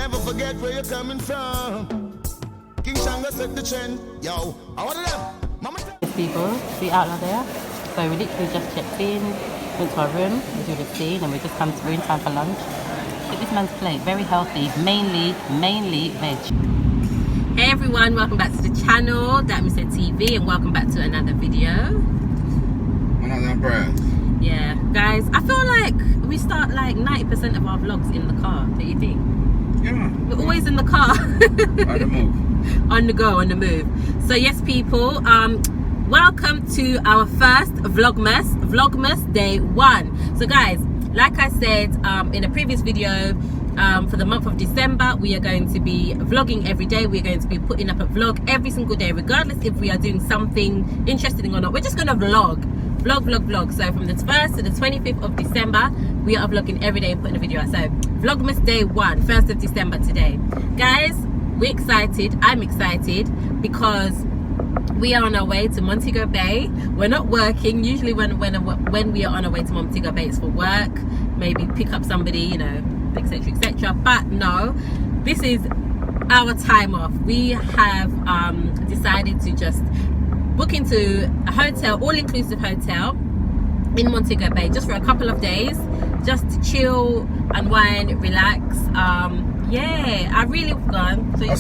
Never forget where you're coming from. King Shanga set the trend. Yo, I want them. Mama. People, see out there. So we literally just checked in, went to our room, as you would have seen, and we just we're in time for lunch. Look at this man's plate, very healthy, mainly veg. Hey everyone, welcome back to the channel, datmisehtv, and welcome back to another video. Yeah, guys, I feel like we start like 90% of our vlogs in the car, don't you think? Yeah. We're always in the car. On the move. On the go, on the move. So yes, people, welcome to our first Vlogmas day 1. So guys, like I said in a previous video, for the month of December, we are going to be vlogging every day. We're going to be putting up a vlog every single day, regardless if we are doing something interesting or not. We're just going to vlog. So from the 1st to the 25th of December, we are vlogging every day and putting a video out. So Vlogmas day 1, 1st of December today. Guys, we're excited. I'm excited because we are on our way to Montego Bay. We're not working. Usually when we are on our way to Montego Bay, it's for work, maybe pick up somebody, you know, etc. But no, this is our time off. We have decided to just book into a hotel, all-inclusive hotel in Montego Bay, just for a couple of days, just to chill, unwind, relax. Yeah, I really gone. So That's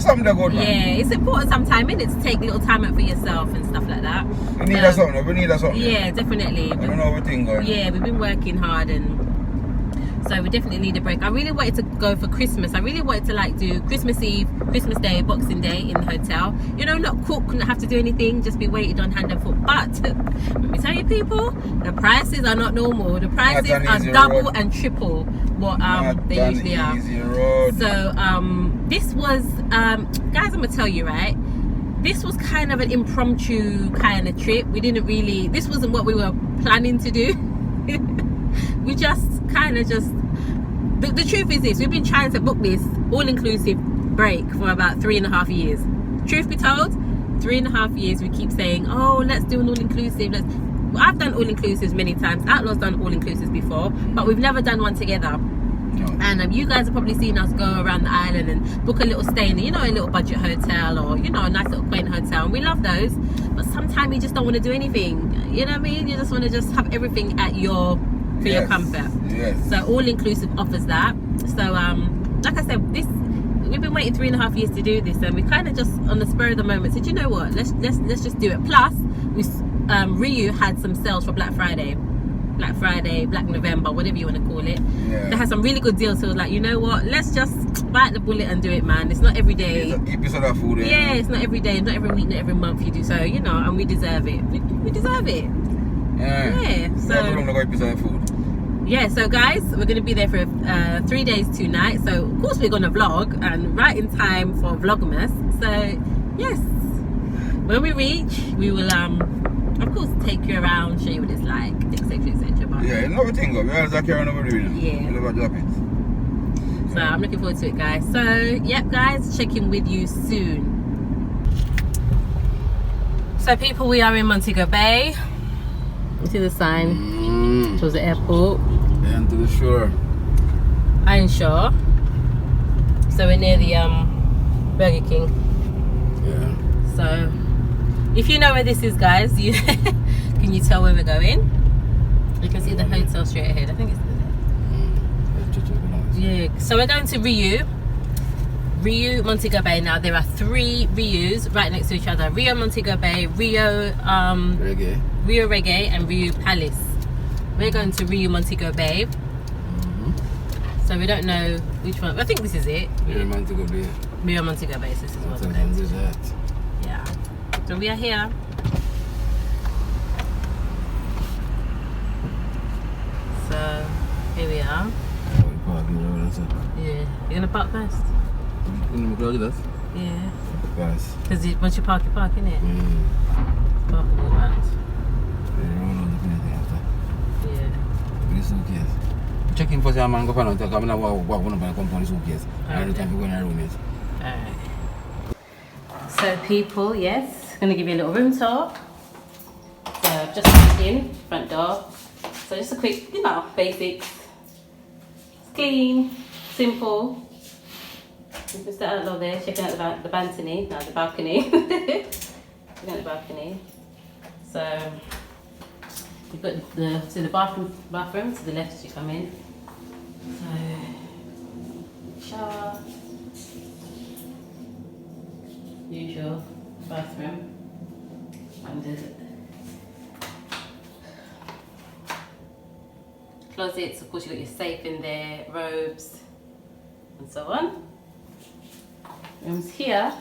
something to go on. Yeah, it's important sometimes, isn't it, to take a little time out for yourself and stuff like that. We need that something. Yeah, definitely. I don't know everything going. Yeah, we've been working hard, and so we definitely need a break. I really wanted to go for Christmas. I really wanted to like do Christmas Eve, Christmas Day, Boxing Day in the hotel. You know, not cook, not have to do anything, just be waited on hand and foot. But let me tell you, people, the prices are not normal. The prices are double and triple what they usually are. So this was guys, I'm gonna tell you, right, this was kind of an impromptu kind of trip. We didn't really, this wasn't what we were planning to do. We just the truth is this: we've been trying to book this all-inclusive break for about 3.5 years. Truth be told, 3.5 years we keep saying, oh, let's do an all-inclusive. I've done all-inclusives many times. Outlaw's done all-inclusives before, but we've never done one together. No. And you guys have probably seen us go around the island and book a little stay in, you know, a little budget hotel, or, you know, a nice little quaint hotel, and we love those. But sometimes you just don't want to do anything, you know what I mean? You just want to just have everything at your your comfort. Yes. So all-inclusive offers that. So like I said, we've been waiting 3.5 years to do this, and we kind of just on the spur of the moment said, you know what, let's just do it. Plus we Ryu had some sales for Black Friday, Black November, whatever you want to call it. Yeah. They had some really good deals, so I was like, you know what, let's just bite the bullet and do it, man. It's not every day. Episode of food, yeah, it's not every day, not every week, not every month you do. So, you know, and we deserve it. We deserve it. Yeah. So yeah, so guys, we're going to be there for 3 days, 2 nights. So of course we're going to vlog, and right in time for Vlogmas. So yes, when we reach, we will of course take you around, show you what it's like, etc. Yeah, another thing, we always carry on over doing it. Yeah. We'll never drop it. So I'm looking forward to it, guys. So yep, guys, check in with you soon. So people, we are in Montego Bay. You see the sign towards the airport. And to the shore. Iron Shore. So we're near the Burger King. Yeah. So if you know where this is, guys, you can you tell where we're going? You can see the hotel straight ahead. I think it's there. Yeah. So we're going to Ryu, Montego Bay. Now there are 3 Ryus right next to each other. Rio Montego Bay, Rio Reggae, and Rio Palace. We're going to Rio Montego Bay. So we don't know which one. I think this is it. Rio Montego Bay. Rio Montego Bay. So this is what we're going to. Yeah. So we are here. So here we are. Yeah. You're gonna park first? Yeah. Because once you park, innit? Park and walk around. Yeah. Check in for some man, go find out. I'm going to walk on the compound suitcase. I don't have to go in our room yet. Alright. So people, yes, gonna give you a little room tour. So just walked in, front door. So just a quick, you know, basics. It's clean, simple. Mr. Outlaw there, checking out the balcony. No, the balcony. Checking out the balcony. So you've got the bathroom to the left as you come in. So shower, usual bathroom, and the closets. Of course, you've got your safe in there, robes, and so on. Rooms here.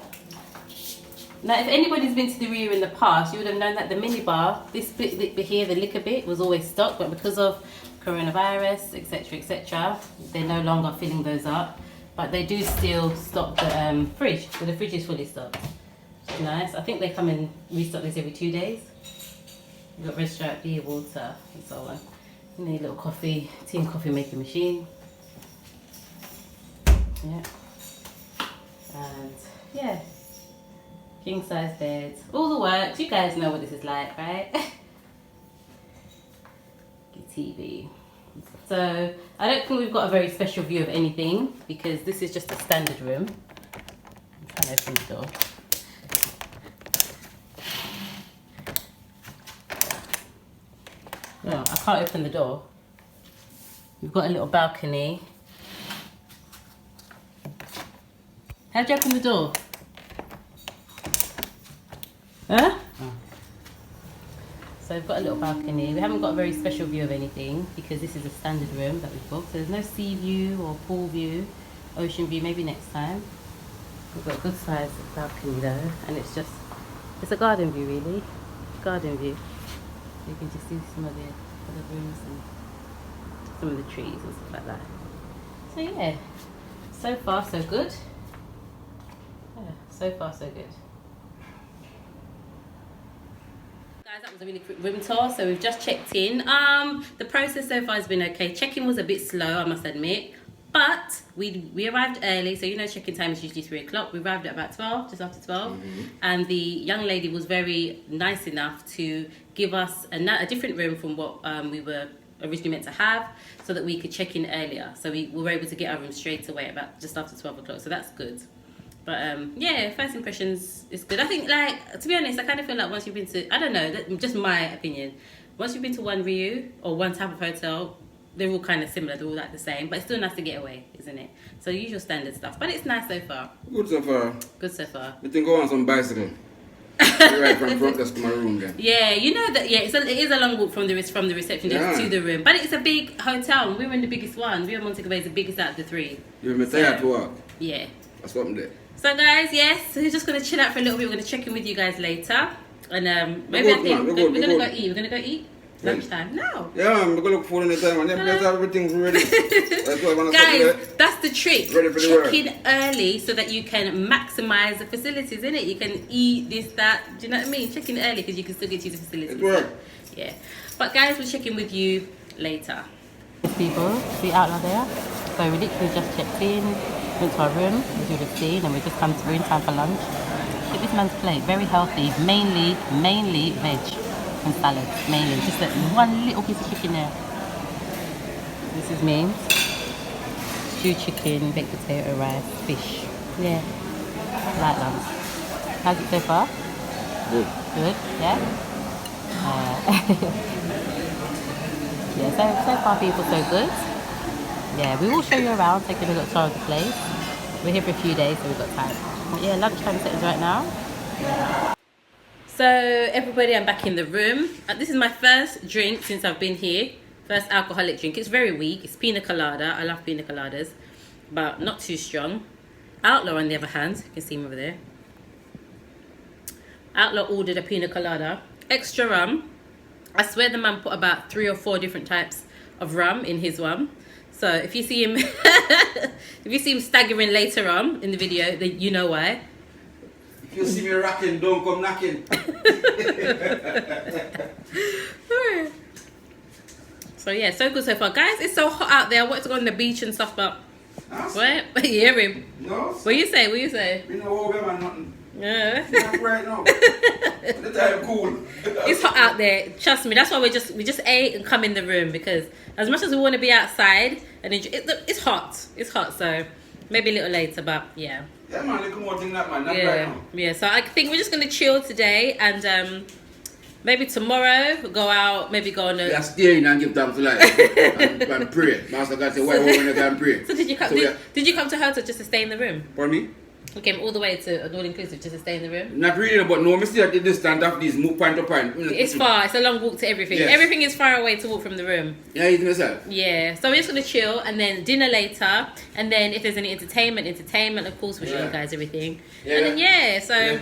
Now, if anybody's been to the rear in the past, you would have known that the minibar, this bit here, the liquor bit, was always stocked, but because of coronavirus, etc., they're no longer filling those up. But they do still stock the fridge, so the fridge is fully stocked. Nice. I think they come and restock this every 2 days. You've got Red Stripe beer, water, and so on. You need a little coffee, tea and coffee making machine. Yeah. And yeah, king size beds, all the works. You guys know what this is like, right? Your TV. So I don't think we've got a very special view of anything because this is just a standard room. I'm trying to open the door. No, I can't open the door. We've got a little balcony. How'd you open the door? Huh? Oh. So we've got a little balcony. We haven't got a very special view of anything because this is a standard room that we've booked. So there's no sea view or pool view, ocean view, maybe next time. We've got a good sized balcony though, and it's a garden view really. Garden view. You can just see some of the other rooms and some of the trees and stuff like that. So yeah, so far so good. Yeah, so far so good. Guys, that was a really quick room tour. So we've just checked in. The process so far has been okay. Check-in was a bit slow, I must admit. But we arrived early, so you know check-in time is usually 3 o'clock. We arrived at about 12, just after 12. Mm-hmm. And the young lady was very nice enough to give us a different room from what we were originally meant to have, so that we could check in earlier. So we were able to get our room straight away about just after 12 o'clock, so that's good. But yeah, first impressions is good. I think, like, to be honest, I kind of feel like once you've been to, I don't know, that's just my opinion. Once you've been to one Riu or one type of hotel, they're all kind of similar, they're all like the same, but it's still nice to get away, isn't it? So usual standard stuff, but it's nice so far. Good so far. Good so far. You think go on some bicycle? Right from front desk to my room then. Yeah, you know that. Yeah, it is a long walk from the reception desk to the room, but it's a big hotel. We were in the biggest one. We were Montego Bay is the biggest out of the three. You're tired to walk. Yeah. That's what I'm there. So guys, yes, we're just gonna chill out for a little bit. We're gonna check in with you guys later, and maybe we're gonna go eat. We're gonna go eat. Lunchtime? No. Yeah, I'm gonna look for in the time and everything's ready. Guys, that's the trick. Ready for the work. Check in early so that you can maximize the facilities, innit? You can eat this, that. Do you know what I mean? Check in early because you can still get to the facilities. It works. Yeah. But guys, we'll check in with you later. People, see Outlaw there? So we literally just checked in, went to our room, as you would have seen, and we're in time for lunch. Look at this man's plate, very healthy, mainly veg and salad, mainly. Just one little piece of chicken there. This is me. Stewed chicken, baked potato, rice, fish. Yeah, light lunch. How's it so far? Good. Good, yeah? Yeah, so far people so good. Yeah, we will show you around, take a little tour of the place. We're here for a few days, so we've got time. But yeah, lunchtime settings right now. Yeah. So everybody, I'm back in the room. This is my first drink since I've been here. First alcoholic drink. It's very weak. It's pina colada. I love pina coladas, but not too strong. Outlaw, on the other hand, you can see him over there. Outlaw ordered a pina colada, extra rum. I swear the man put about 3 or 4 different types of rum in his one. So if you see him, staggering later on in the video, then you know why. If you see me rocking, don't come knocking. So yeah, so good so far. Guys, it's so hot out there. I wanted to go on the beach and stuff, but... What? You hear him? No. What you say? What you say? We know man nothing. Yeah. Not right now. The time cool. It's hot out there. Trust me. That's why we just ate and come in the room, because as much as we want to be outside and enjoy, it's hot. It's hot. So Maybe a little later, but yeah. Yeah, man, little more thing that, man. Not Yeah, right now. yeah. So I think we're just gonna chill today, and maybe tomorrow we'll go out. Maybe go on a. Yeah, stay in and give thanks to life and pray. Master God say, why women you can pray? So did you come? So did you come to Hotel just to stay in the room? For me? We came all the way to an all-inclusive just to stay in the room. Not really, but no, I still at the distance of these move point to point. It's far. It's a long walk to everything. Yes. Everything is far away to walk from the room. Yeah, it's myself. Yeah. So we're just gonna chill, and then dinner later, and then if there's any entertainment. Of course, we'll show you guys everything. Yeah. And then so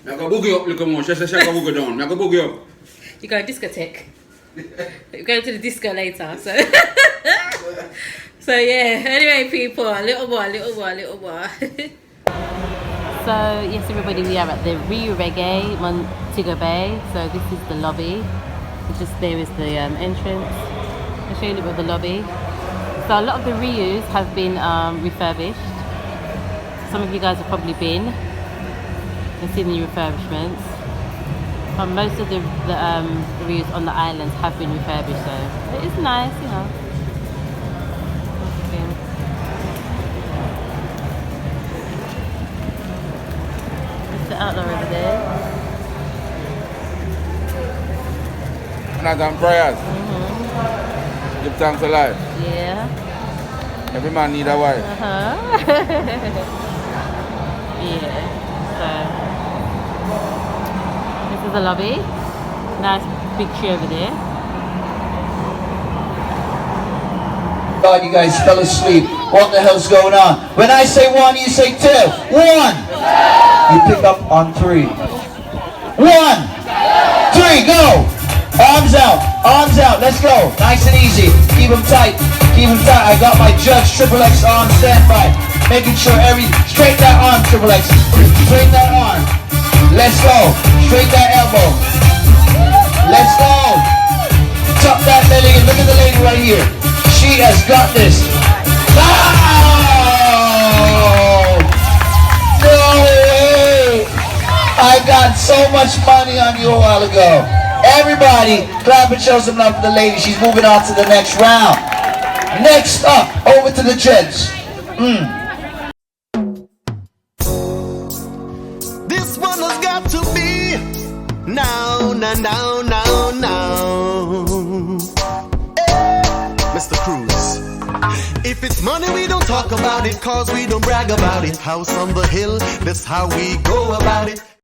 Now go boogie up, little more. Just go boogie down. Now go boogie up. you go discotheque. We're going to the disco later. So. So yeah. Anyway, people, a little more. So yes, everybody, we are at the Rio Reggae, Montego Bay. So this is the lobby. Just there is the entrance. I'll show you a little bit of the lobby. So a lot of the Rios have been refurbished. Some of you guys have probably been and seen the refurbishments. But most of the Rios on the islands have been refurbished, so it is nice, you know. The outdoor over there. And prayers. Give thanks to life. Yeah. Every man need a wife. Yeah. So this is the lobby. Nice big tree over there. God, you guys fell asleep. What the hell's going on? When I say one, you say two. One. You pick up on three. 1, 2, 3, go. Arms out, let's go. Nice and easy. Keep them tight. I got my Judge Triple X on standby. Making sure straight that arm, Triple X. Straight that arm. Let's go. Straight that elbow. Let's go. Tuck that belly. Look at the lady right here. She has got this. Oh! No way! I got so much money on you a while ago. Everybody, clap and show some love for the lady. She's moving on to the next round. Next up, over to the judge. This one has got to be now. Mr. Cruz. If it's money, we don't talk about it, cause we don't brag about it. House on the hill, that's how we go about it.